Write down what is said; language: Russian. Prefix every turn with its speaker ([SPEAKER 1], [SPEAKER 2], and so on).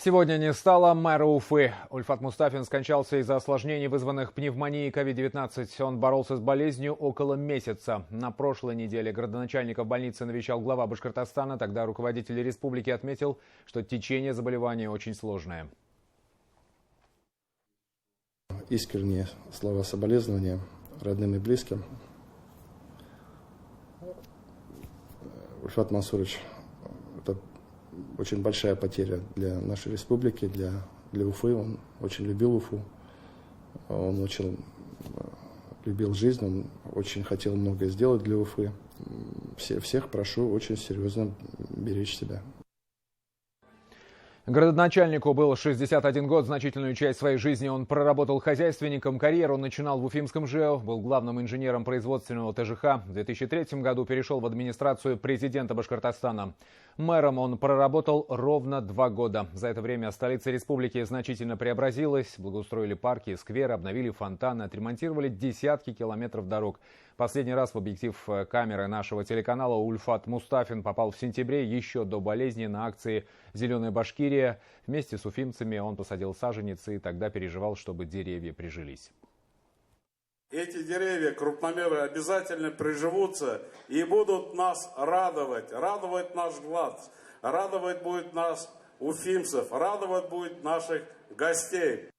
[SPEAKER 1] Сегодня не стало мэра Уфы. Ульфат Мустафин скончался из-за осложнений, вызванных пневмонией COVID-19. Он боролся с болезнью около месяца. На прошлой неделе градоначальника больницы навещал глава Башкортостана. Тогда руководитель республики отметил, что течение заболевания очень сложное.
[SPEAKER 2] Искренние слова соболезнования родным и близким. Ульфат Мансурович, это очень большая потеря для нашей республики, для Уфы. Он очень любил Уфу, он очень любил жизнь, он очень хотел многое сделать для Уфы. Всех прошу очень серьезно беречь себя.
[SPEAKER 1] Градоначальнику был 61 год. Значительную часть своей жизни он проработал хозяйственником. Карьеру начинал в Уфимском ЖЭО, был главным инженером производственного ТЖХ. В 2003 году перешел в администрацию президента Башкортостана. Мэром он проработал ровно 2 года. За это время столица республики значительно преобразилась. Благоустроили парки и скверы, обновили фонтаны, отремонтировали десятки километров дорог. Последний раз в объектив камеры нашего телеканала Ульфат Мустафин попал в сентябре, еще до болезни, на акции «Зеленая Башкирия». Вместе с уфимцами он посадил саженец и тогда переживал, чтобы деревья прижились.
[SPEAKER 3] Эти деревья, крупномеры, обязательно приживутся и будут нас радовать наш глаз, радовать будет нас, уфимцев, радовать будет наших гостей.